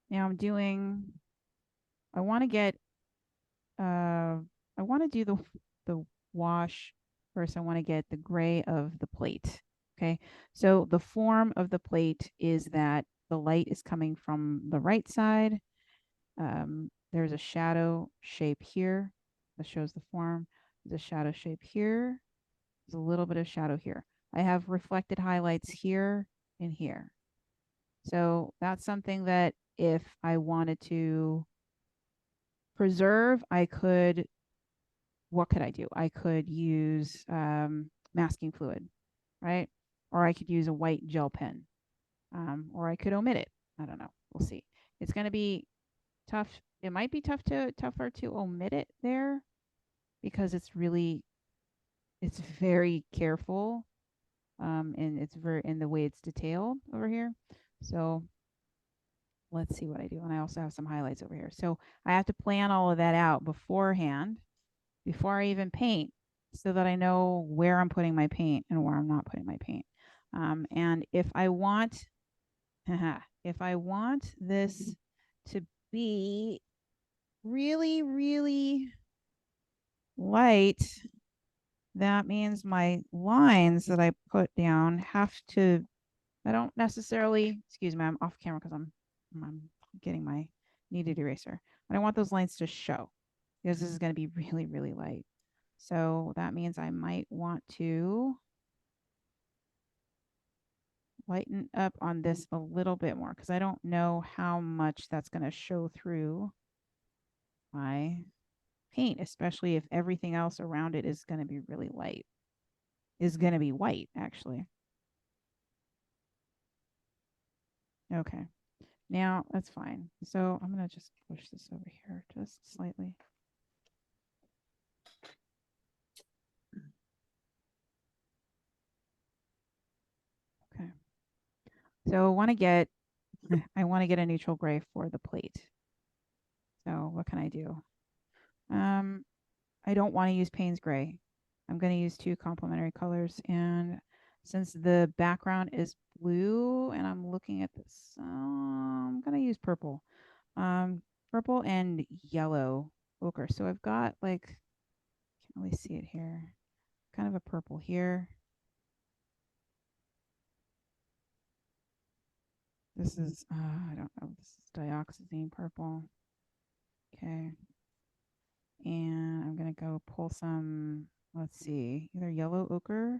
Now I'm doing, I want to get, I want to do the wash first. I want to get the gray of the plate. Okay. So the form of the plate is that the light is coming from the right side. There's a shadow shape here that shows the form. There's a shadow shape here. There's a little bit of shadow here. I have reflected highlights here and here. So that's something that if I wanted to preserve, I could, what could I do? I could use masking fluid, right? Or I could use a white gel pen, or I could omit it. I don't know. We'll see. It's going to be tough. It might be tougher to omit it there because it's very careful, and it's very in the way it's detailed over here. So let's see what I do. And I also have some highlights over here. So I have to plan all of that out beforehand before I even paint so that I know where I'm putting my paint and where I'm not putting my paint. And if I want, if I want this to be really, really light, that means my lines that I put down have to, I don't necessarily, excuse me, I'm off camera because I'm getting my kneaded eraser. I don't want those lines to show because this is going to be really, really light. So that means I might want to lighten up on this a little bit more because I don't know how much that's going to show through my paint, especially if everything else around it is going to be really light, is going to be white, actually. Okay. Now that's fine. So I'm going to just push this over here just slightly. Okay. So I want to get a neutral gray for the plate. So what can I do? I don't want to use Payne's gray. I'm going to use two complementary colors. And since the background is blue and I'm looking at this, I'm going to use purple. Purple and yellow ochre. So I've got like, can't really see it here, kind of a purple here. This is, I don't know, this is dioxazine purple. Okay. And I'm going to go pull some, let's see, either yellow ochre.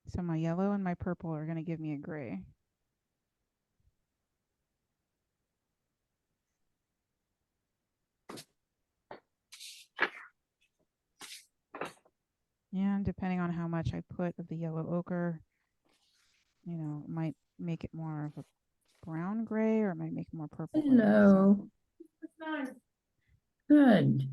So my yellow and my purple are going to give me a gray. And depending on how much I put of the yellow ochre, you know, it might make it more of a brown gray or it might make it more purple gray. Hello. So. Good.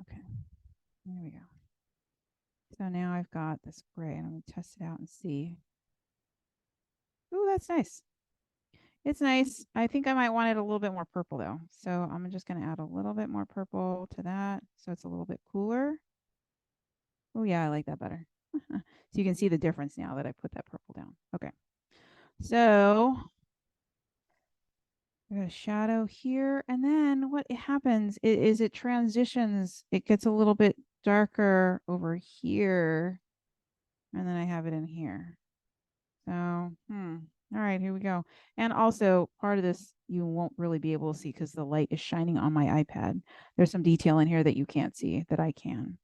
Okay, there we go. So now I've got this gray and I'm going to test it out and see. Ooh, that's nice. It's nice. I think I might want it a little bit more purple though. So I'm just going to add a little bit more purple to that. So it's a little bit cooler. Oh yeah, I like that better. So you can see the difference now that I put that purple down. Okay. So I got a shadow here. And then what happens is it transitions. It gets a little bit darker over here. And then I have it in here. So, all right, here we go. And also part of this you won't really be able to see because the light is shining on my iPad. There's some detail in here that you can't see that I can.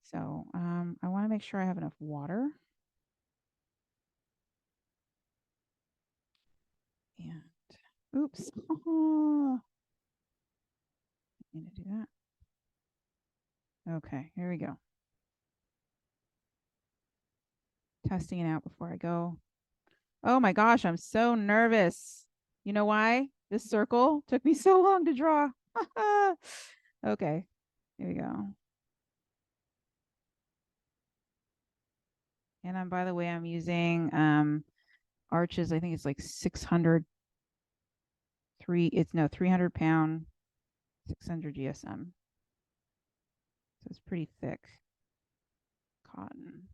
So I want to make sure I have enough water. And oops. I need to do that. Okay, here we go. Testing it out before I go. Oh my gosh, I'm so nervous. You know why? This circle took me so long to draw. Okay, here we go. And by the way, I'm using arches. I think it's like 600 it's no 300 pound, 600 GSM. So it's pretty thick cotton.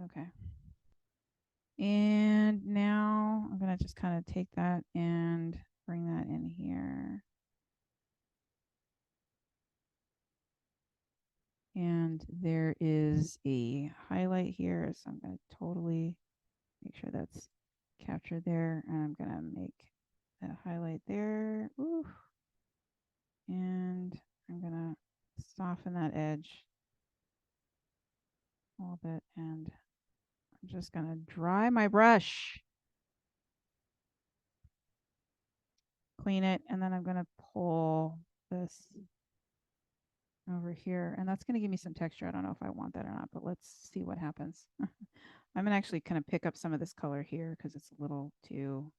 Okay. And now I'm going to just kind of take that and bring that in here. And there is a highlight here. So I'm going to totally make sure that's captured there. And I'm going to make that highlight there. Ooh. And I'm going to soften that edge a little bit. And I'm just going to dry my brush, clean it, and then I'm going to pull this over here. And that's going to give me some texture. I don't know if I want that or not, but let's see what happens. I'm going to actually kind of pick up some of this color here because it's a little too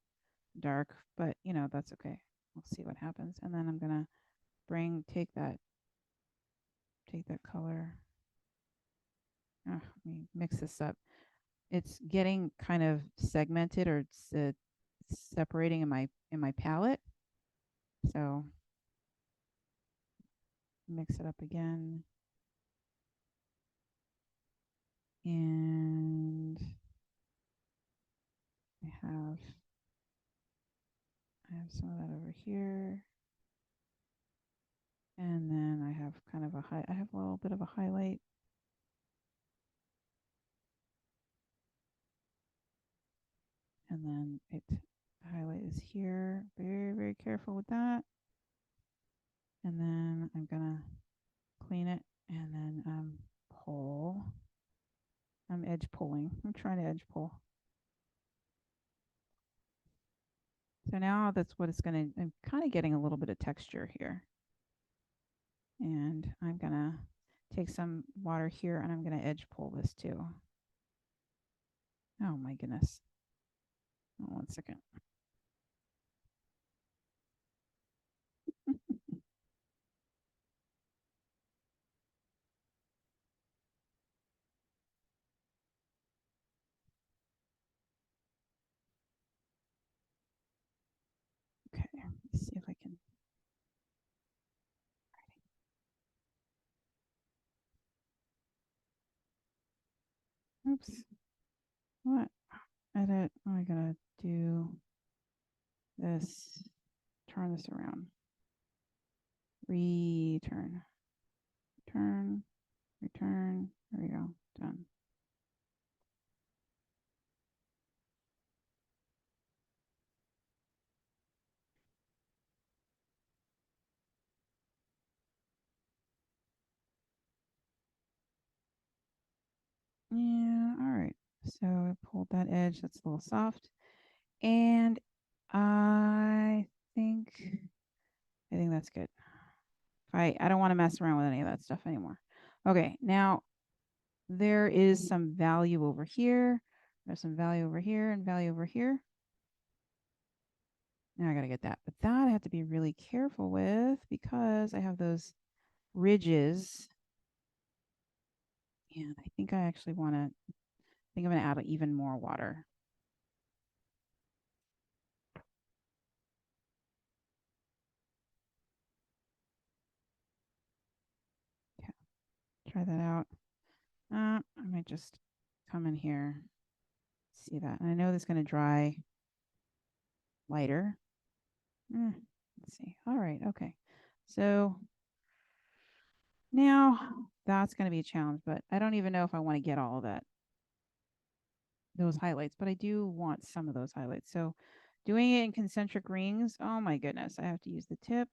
dark, but you know, that's okay. We'll see what happens. And then I'm going to take that color. Let me mix this up. It's getting kind of segmented, or it's separating in my palette. So mix it up again. And I have some of that over here. And then I have kind of I have a little bit of a highlight. And then the highlight is here. Very, very careful with that. And then I'm gonna clean it and then pull. I'm edge pulling. I'm trying to edge pull. So now that's what it's gonna, I'm kind of getting a little bit of texture here. And I'm gonna take some water here and I'm gonna edge pull this too. Oh my goodness. Oh, 1 second. Okay, let's see if I can. Oops. What? Edit. Oh, I gotta do this. Turn this around. Return. Return. Return. There we go. Done. Yeah, all right. So I pulled that edge. That's a little soft. And I think that's good. I don't want to mess around with any of that stuff anymore. Okay, now there is some value over here. There's some value over here and value over here. Now I got to get that. But that I have to be really careful with because I have those ridges. And I think I actually want to, I think I'm going to add even more water. Okay, try that out. I might just come in here, see that. And I know this is going to dry lighter. Let's see. All right. Okay. So now that's going to be a challenge, but I don't even know if I want to get all of those highlights, but I do want some of those highlights. So doing it in concentric rings, oh my goodness, I have to use the tip.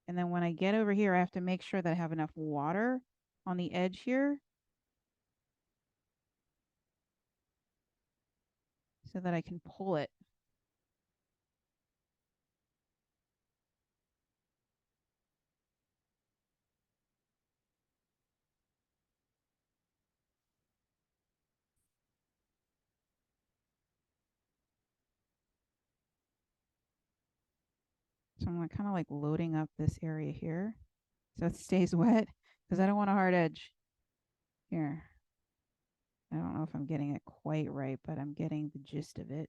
And then when I get over here, I have to make sure that I have enough water on the edge here so that I can pull it. So I'm kind of like loading up this area here so it stays wet because I don't want a hard edge. Here. I don't know if I'm getting it quite right, but I'm getting the gist of it.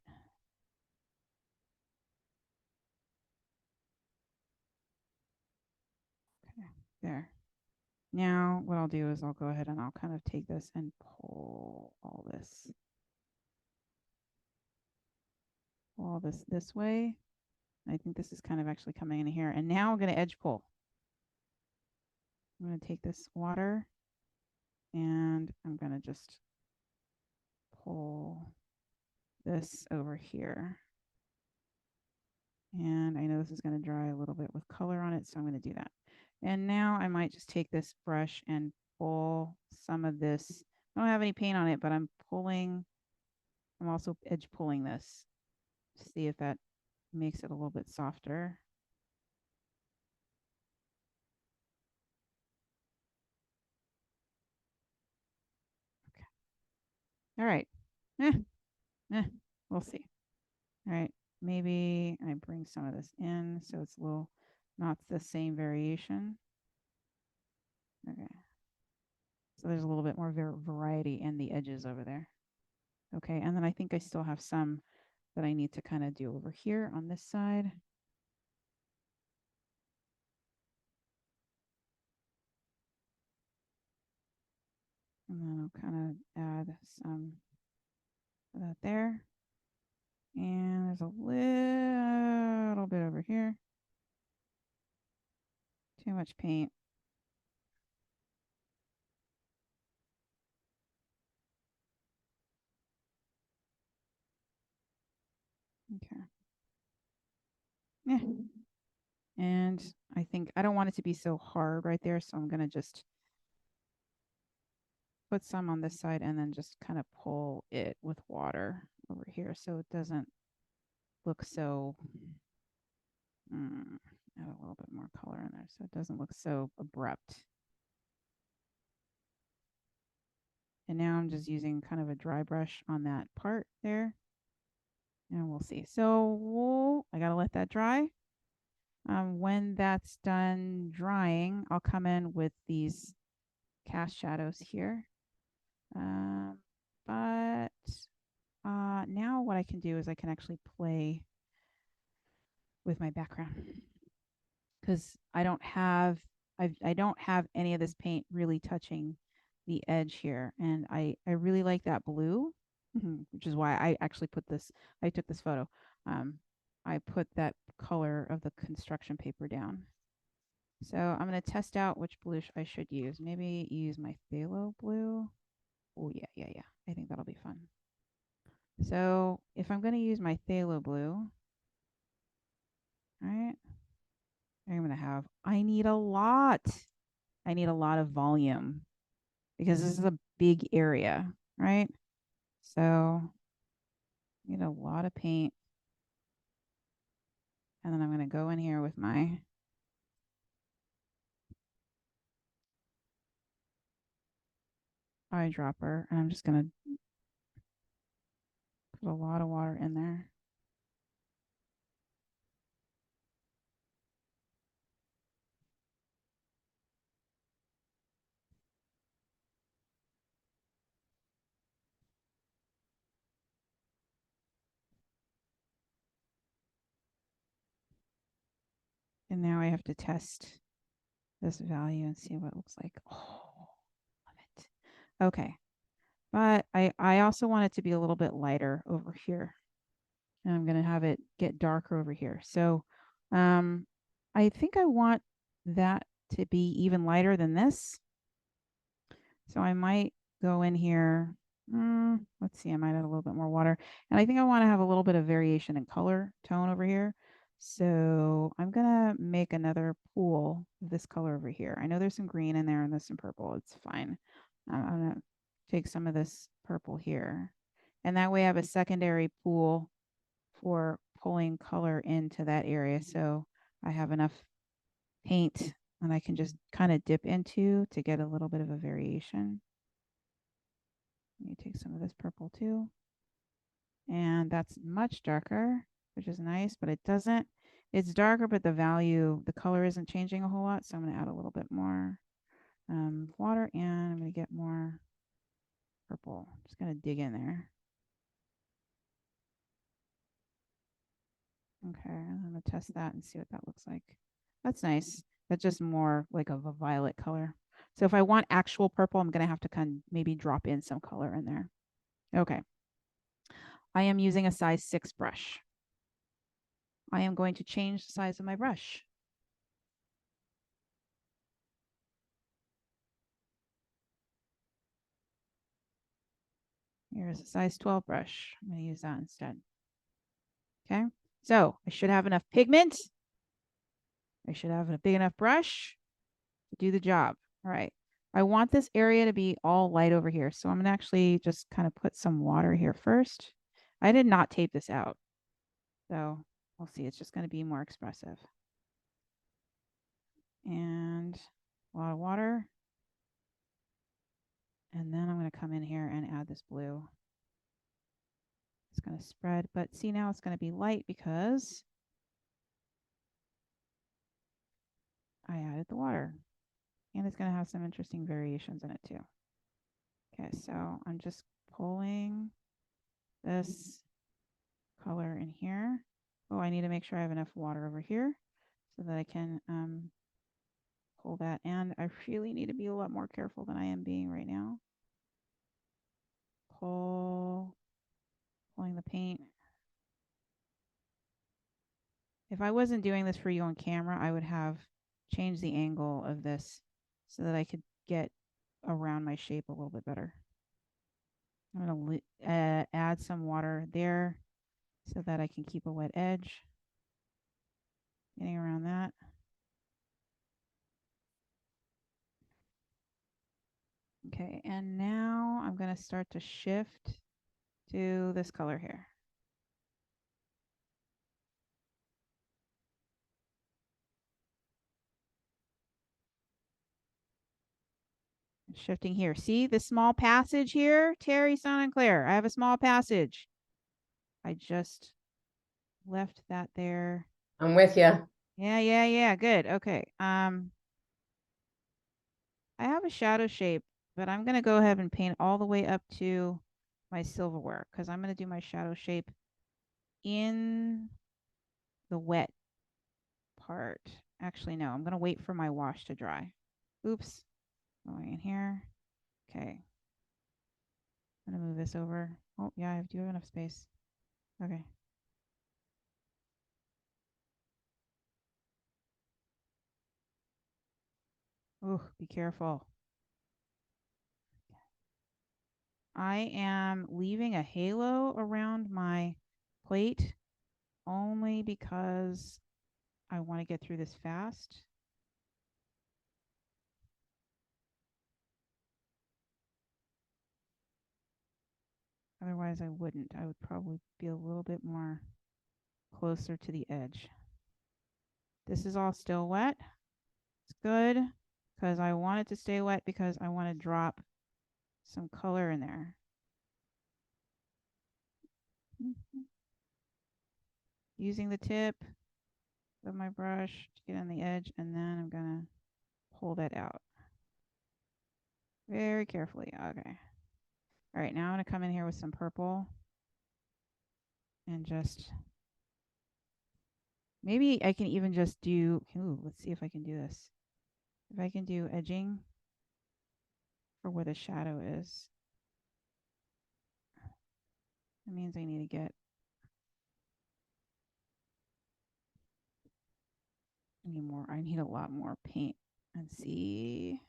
Okay, there. Now what I'll do is I'll go ahead and I'll kind of take this and pull all this way. I think this is kind of actually coming in here. And now I'm going to edge pull. I'm going to take this water and I'm going to just pull this over here. And I know this is going to dry a little bit with color on it, so I'm going to do that. And now I might just take this brush and pull some of this. I don't have any paint on it, but I'm also edge pulling this to see if that makes it a little bit softer. Okay. All right. Eh, we'll see. All right. Maybe I bring some of this in so it's a little not the same variation. Okay. So there's a little bit more variety in the edges over there. Okay. And then I think I still have some that I need to kind of do over here on this side. And then I'll kind of add some of that there. And there's a little bit over here. Too much paint. Okay. Yeah. And I think I don't want it to be so hard right there. So I'm going to just put some on this side and then just kind of pull it with water over here so it doesn't look so, add a little bit more color in there so it doesn't look so abrupt. And now I'm just using kind of a dry brush on that part there. And we'll see. So I got to let that dry. When that's done drying, I'll come in with these cast shadows here. But now what I can do is I can actually play with my background because I don't have any of this paint really touching the edge here, and I really like that blue, which is why I actually I took this photo. I put that color of the construction paper down. So I'm going to test out which blue I should use. Maybe use my phthalo blue. Oh, yeah. I think that'll be fun. So if I'm going to use my phthalo blue, all right, I'm going to have, I need a lot. I need a lot of volume because this is a big area, right? So I need a lot of paint. And then I'm going to go in here with my eyedropper and I'm just going to put a lot of water in there. And now I have to test this value and see what it looks like. Oh, love it. Okay. But I also want it to be a little bit lighter over here. And I'm going to have it get darker over here. So I think I want that to be even lighter than this. So I might go in here. Let's see, I might add a little bit more water. And I think I want to have a little bit of variation in color tone over here. So I'm going to make another pool of this color over here. I know there's some green in there and there's some purple. It's fine. I'm going to take some of this purple here. And that way I have a secondary pool for pulling color into that area. So I have enough paint and I can just kind of dip into to get a little bit of a variation. Let me take some of this purple too. And that's much darker, which is nice, but it's darker, but the color isn't changing a whole lot. So I'm going to add a little bit more water and I'm going to get more purple. Just gonna dig in there. Okay, I'm gonna test that and see what that looks like. That's nice. That's just more like of a violet color. So if I want actual purple, I'm gonna have to kind of maybe drop in some color in there. Okay. I am using a size 6 brush. I am going to change the size of my brush. Here's a size 12 brush. I'm going to use that instead. Okay. So I should have enough pigment. I should have a big enough brush to do the job. All right. I want this area to be all light over here. So I'm going to actually just kind of put some water here first. I did not tape this out. So we'll see. It's just going to be more expressive. And a lot of water. And then I'm going to come in here and add this blue. It's going to spread, but see now it's going to be light because I added the water. And it's going to have some interesting variations in it too. Okay, so I'm just pulling this color in here. Oh, I need to make sure I have enough water over here so that I can pull that. And I really need to be a lot more careful than I am being right now. Pulling the paint. If I wasn't doing this for you on camera, I would have changed the angle of this so that I could get around my shape a little bit better. I'm going to add some water there so that I can keep a wet edge. Getting around that. Okay, and now I'm going to start to shift to this color here. Shifting here. See the small passage here? Terry, Son, and Claire. I have a small passage. I just left that there. I'm with you. Yeah. Good. Okay. I have a shadow shape, but I'm going to go ahead and paint all the way up to my silverware because I'm going to do my shadow shape in the wet part. Actually, no, I'm going to wait for my wash to dry. Oops. Going in here. Okay. I'm going to move this over. Oh, yeah, I do have enough space. Okay. Oh, be careful. I am leaving a halo around my plate only because I want to get through this fast. Otherwise, I wouldn't. I would probably be a little bit more closer to the edge. This is all still wet. It's good because I want it to stay wet because I want to drop some color in there. Using the tip of my brush to get on the edge, and then I'm going to pull that out very carefully. Okay. All right, now I'm going to come in here with some purple and just maybe I can even just do, ooh, let's see if I can do this. If I can do edging for where the shadow is, that means I need to get, I need a lot more paint. And see,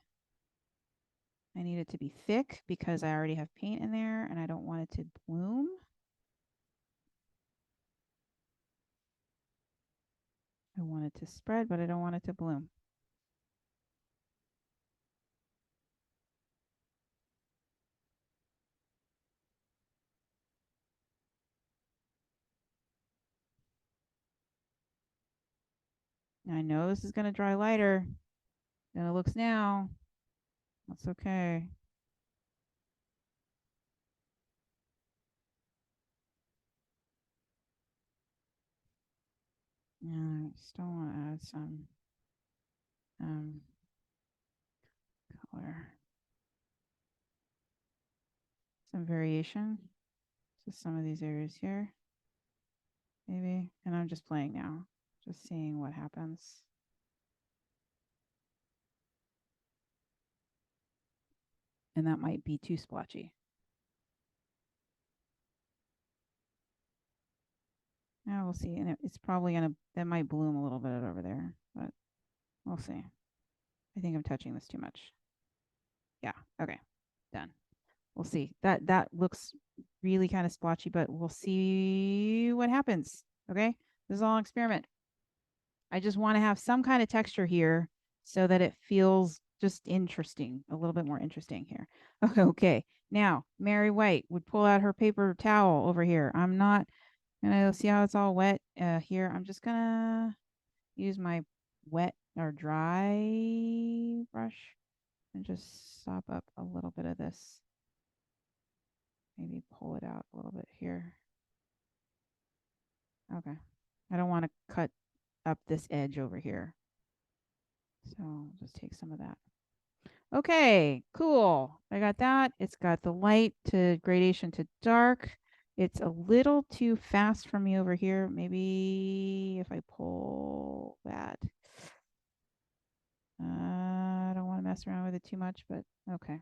I need it to be thick because I already have paint in there and I don't want it to bloom. I want it to spread, but I don't want it to bloom. I know this is going to dry lighter than it looks now. That's okay. Yeah, I still want to add some color. some variation to some of these areas here, maybe. And I'm just playing now, just seeing what happens. And that might be too splotchy. Now we'll see. And it's probably going to, that might bloom a little bit over there, but we'll see. I think I'm touching this too much. Yeah. Okay. Done. We'll see. That looks really kind of splotchy, but we'll see what happens. Okay. This is all an experiment. I just want to have some kind of texture here so that it feels just interesting, a little bit more interesting here. Okay. Now, Mary White would pull out her paper towel over here. I'm not gonna see how it's all wet here. I'm just gonna use my wet or dry brush and just sop up a little bit of this. Maybe pull it out a little bit here. Okay. I don't want to cut up this edge over here. So I'll just take some of that. Okay, cool. I got that. It's got the light to gradation to dark. It's a little too fast for me over here. Maybe if I pull that. I don't want to mess around with it too much, but okay.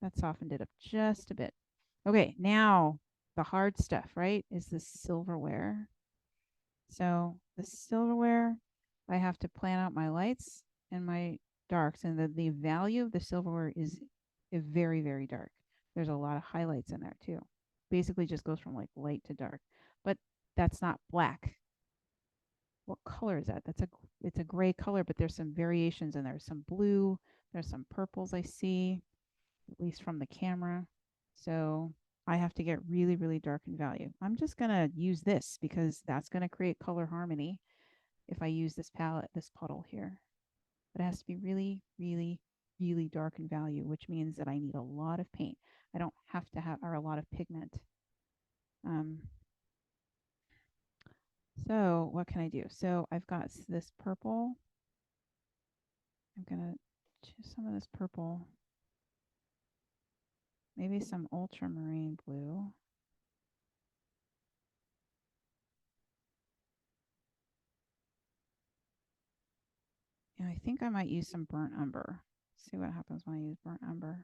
That softened it up just a bit. Okay, now the hard stuff, right, is the silverware. So the silverware, I have to plan out my lights and my darks, and the value of the silverware is very, very dark. There's a lot of highlights in there too. Basically just goes from like light to dark, but that's not black. What color is that? It's a gray color, but there's some variations in there. Some blue, there's some purples I see, at least from the camera. So I have to get really, really dark in value. I'm just going to use this because that's going to create color harmony if I use this palette, this puddle here. But it has to be really, really, really dark in value, which means that I need a lot of paint. I don't have to have, or a lot of pigment. So what can I do? So I've got this purple. I'm going to choose some of this purple. Maybe some ultramarine blue. And I think I might use some burnt umber. See what happens when I use burnt umber.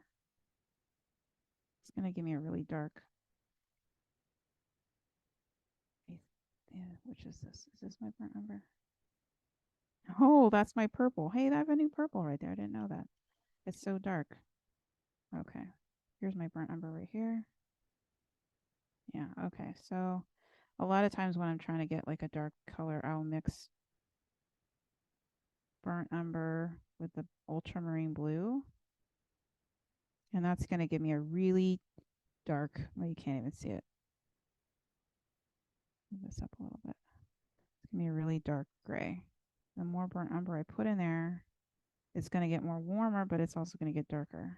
It's going to give me a really dark. Yeah, which is this? Is this my burnt umber? Oh, that's my purple. Hey, I have a new purple right there. I didn't know that. It's so dark. Okay. Here's my burnt umber right here. Yeah, okay. So a lot of times when I'm trying to get like a dark color, I'll mix burnt umber with the ultramarine blue. And that's going to give me a really dark, well, you can't even see it. Move this up a little bit. It's going to be a really dark gray. The more burnt umber I put in there, it's going to get more warmer, but it's also going to get darker.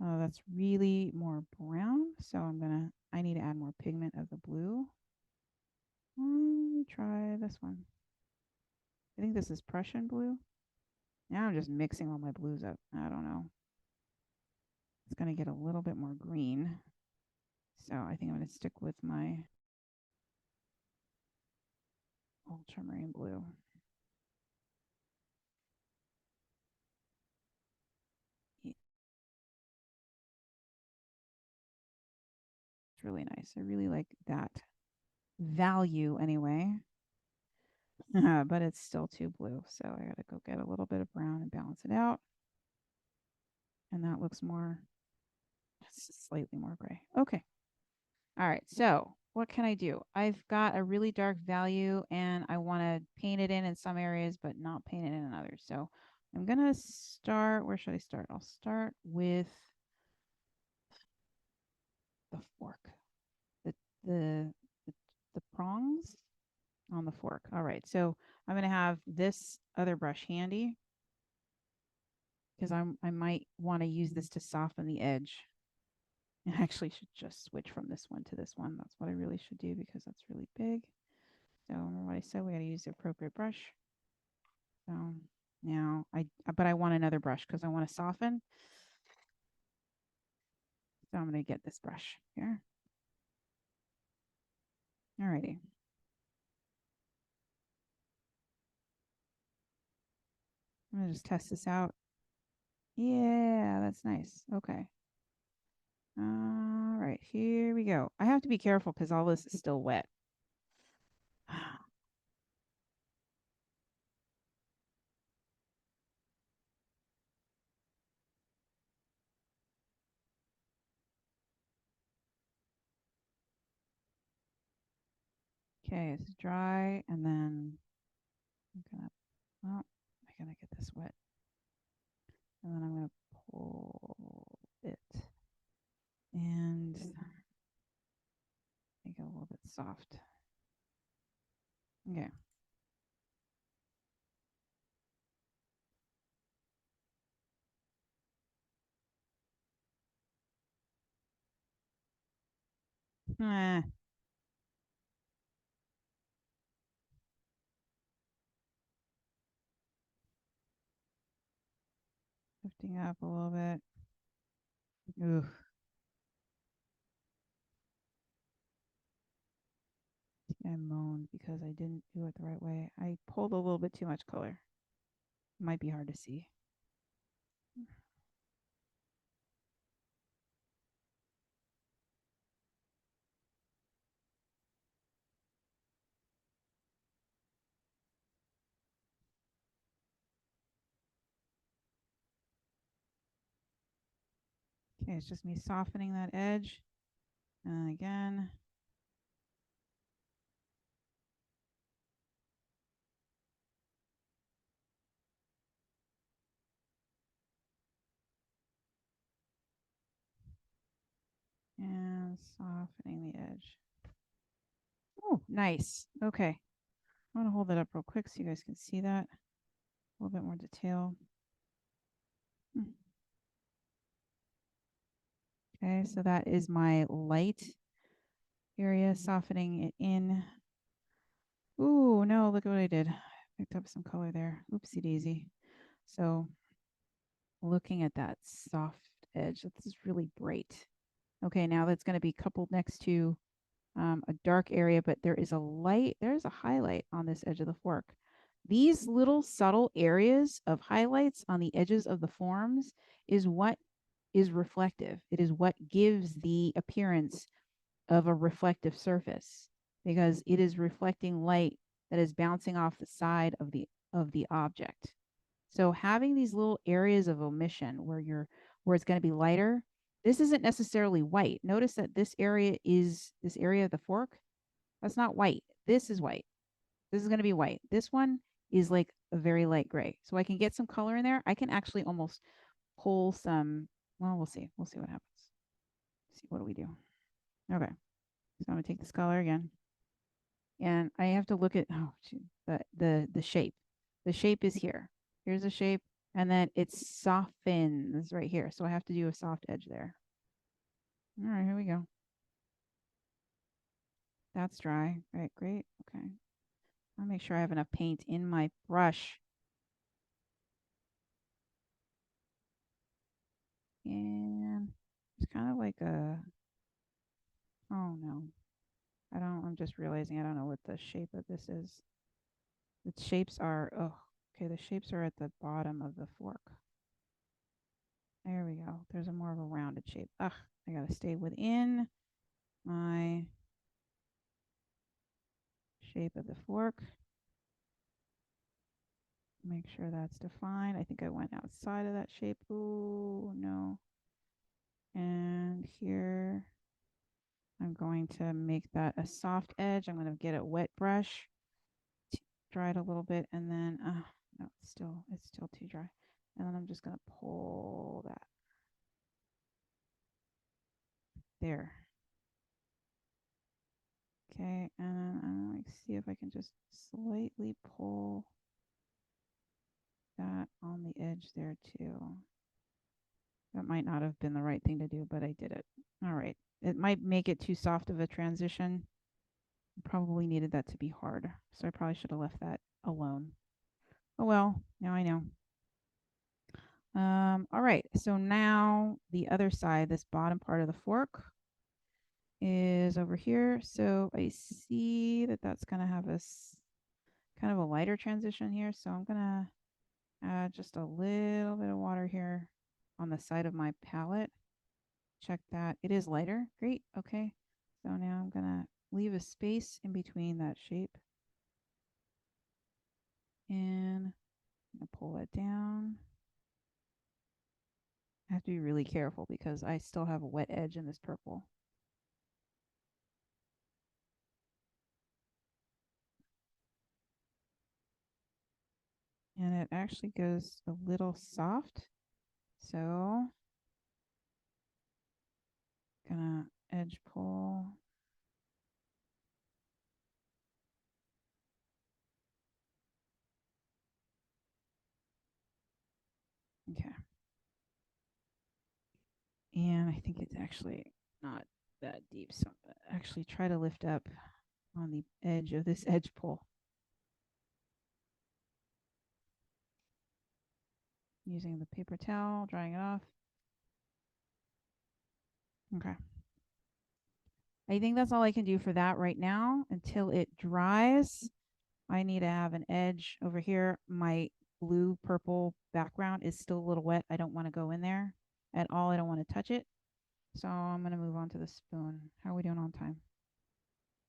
Oh, that's really more brown. So I need to add more pigment of the blue. Let me try this one. I think this is Prussian blue. Now I'm just mixing all my blues up. I don't know. It's going to get a little bit more green. So I think I'm going to stick with my ultramarine blue. Yeah, it's really nice. I really like that value anyway. But it's still too blue. So I got to go get a little bit of brown and balance it out. And that looks more, slightly more gray. Okay. All right. So what can I do? I've got a really dark value and I want to paint it in some areas, but not paint it in others. So I'm going to start, where should I start? I'll start with the fork, the, the, the prongs on the fork. All right. So I'm going to have this other brush handy because I might want to use this to soften the edge. I actually should just switch from this one to this one. That's what I really should do because that's really big. So remember what I said, we got to use the appropriate brush. So now but I want another brush because I want to soften. So So I'm going to get this brush here. Alrighty. I'm going to just test this out. Yeah, that's nice. Okay. All right, here we go. I have to be careful because all this is still wet. Okay, it's dry, and then I'm gonna, oh, I gotta get this wet. And then I'm gonna pull it and make it a little bit soft. Okay. Eh, lifting up a little bit. Ooh, I moaned because I didn't do it the right way. I pulled a little bit too much color. Might be hard to see. Okay, it's just me softening that edge. And again. And softening the edge. Oh, nice. Okay. I want to hold that up real quick so you guys can see that. A little bit more detail. Okay, so that is my light area, softening it in. Ooh, no, look at what I did. Picked up some color there. Oopsie daisy. So looking at that soft edge, this is really bright. Okay, now that's going to be coupled next to a dark area, but there is a light, there's a highlight on this edge of the fork. These little subtle areas of highlights on the edges of the forms is what is reflective. It is what gives the appearance of a reflective surface because it is reflecting light that is bouncing off the side of the object. So having these little areas of omission where it's going to be lighter, this isn't necessarily white. Notice that this area of the fork. That's not white. This is white. This is going to be white. This one is like a very light gray. So I can get some color in there. I can actually almost pull some. Well, we'll see. We'll see what happens. Let's see, what do we do? Okay. So I'm going to take this color again. And I have to look at the shape. The shape is here. Here's the shape. And then it softens right here. So I have to do a soft edge there. All right, here we go. That's dry. All right, great. Okay. I'll make sure I have enough paint in my brush. And it's kind of like oh no. I'm just realizing I don't know what the shape of this is. The shapes are, oh, okay, the shapes are at the bottom of the fork. There we go. There's a more of a rounded shape. Ugh, I gotta stay within my shape of the fork. Make sure that's defined. I think I went outside of that shape. Oh, no. And here, I'm going to make that a soft edge. I'm going to get a wet brush, dry it a little bit, and then, no, it's still too dry. And then I'm just going to pull that. There. Okay, and I'm going to see if I can just slightly pull that on the edge there too. That might not have been the right thing to do, but I did it. All right. It might make it too soft of a transition. Probably needed that to be hard. So I probably should have left that alone. Oh well, now I know. All right, so now the other side, this bottom part of the fork is over here. So I see that that's going to have a kind of a lighter transition here. So I'm going to add just a little bit of water here on the side of my palette. Check that. It is lighter. Great. Okay. So now I'm going to leave a space in between that shape. And I'm going to pull that down. I have to be really careful because I still have a wet edge in this purple. And it actually goes a little soft. So gonna edge pull. Okay. And I think it's actually not that deep. So actually try to lift up on the edge of this edge pull. Using the paper towel, drying it off. Okay. I think that's all I can do for that right now until it dries. I need to have an edge over here. My blue purple background is still a little wet. I don't want to go in there at all. I don't want to touch it. So I'm going to move on to the spoon. How are we doing on time?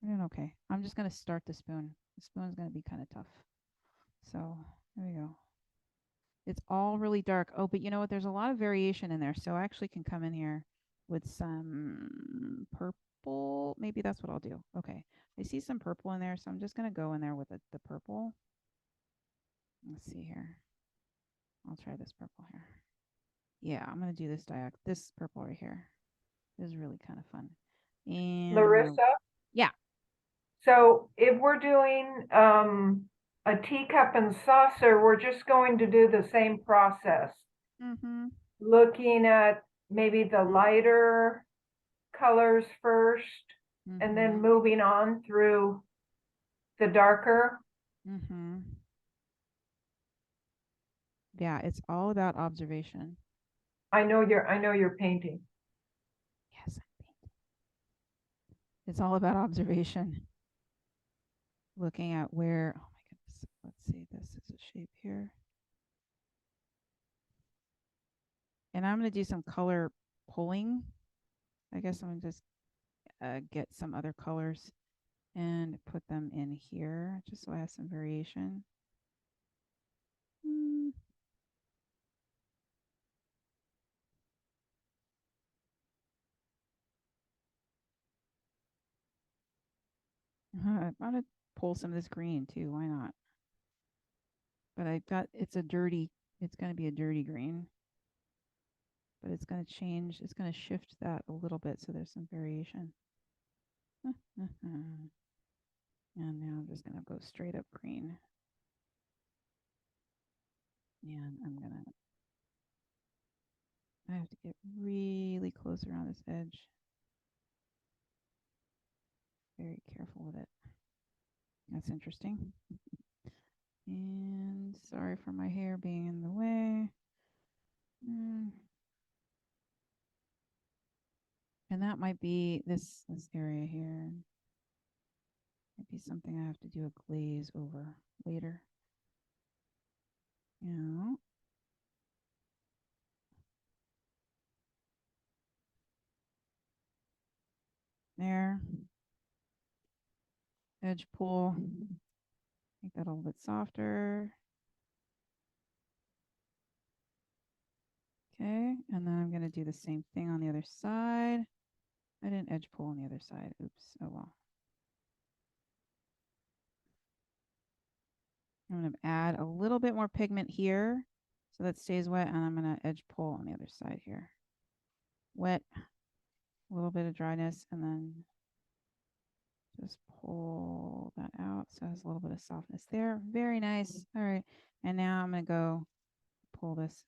We're doing okay. I'm just going to start the spoon. The spoon's going to be kind of tough. So there we go. It's all really dark. Oh, but you know what? There's a lot of variation in there. So I actually can come in here with some purple. Maybe that's what I'll do. Okay. I see some purple in there. So I'm just going to go in there with the purple. Let's see here. I'll try this purple here. Yeah, I'm going to do this purple right here. This is really kind of fun. And I'm going to, Larissa, yeah. so if we're doing a teacup and saucer, we're just going to do the same process. Mm-hmm. Looking at maybe the lighter colors first and then Mm-hmm. moving on through the darker. Mm-hmm. Yeah, it's all about observation. I know you're painting. Yes, it's all about observation. Looking at where, oh my goodness, let's see, this is a shape here. And I'm going to do some color pulling. I guess I'm going to just get some other colors and put them in here just so I have some variation. Mm. I'm going to pull some of this green too. Why not? But I got, it's going to be a dirty green. But it's going to change, it's going to shift that a little bit so there's some variation. And now I'm just going to go straight up green. And I have to get really close around this edge. Very careful with it. That's interesting. And sorry for my hair being in the way. And that might be this area here. Might be something I have to do a glaze over later. Yeah. There. Edge pull. Make that a little bit softer. Okay, and then I'm going to do the same thing on the other side. I didn't edge pull on the other side. Oops. Oh well. I'm going to add a little bit more pigment here so that stays wet, and I'm going to edge pull on the other side here. Wet, a little bit of dryness, and then just pull that out so it has a little bit of softness there. Very nice. All right, and now I'm going to go pull this.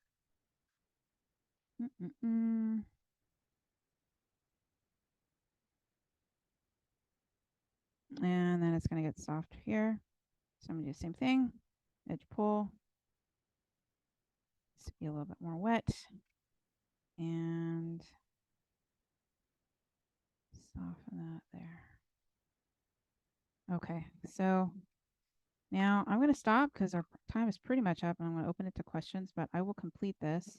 And then it's going to get soft here. So I'm going to do the same thing. Edge pull. to be a little bit more wet. And soften that there. Okay, so now I'm going to stop because our time is pretty much up and I'm going to open it to questions, but I will complete this.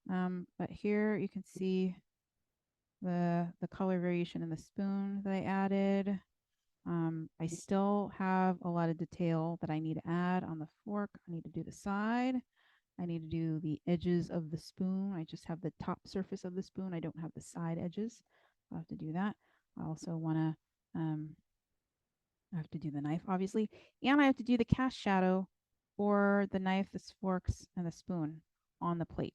But here you can see the color variation in the spoon that I added. I still have a lot of detail that I need to add on the fork. I need to do the side. I need to do the edges of the spoon. I just have the top surface of the spoon. I don't have the side edges. I'll have to do that. I also want to, I have to do the knife, obviously. And I have to do the cast shadow for the knife, the forks, and the spoon on the plate.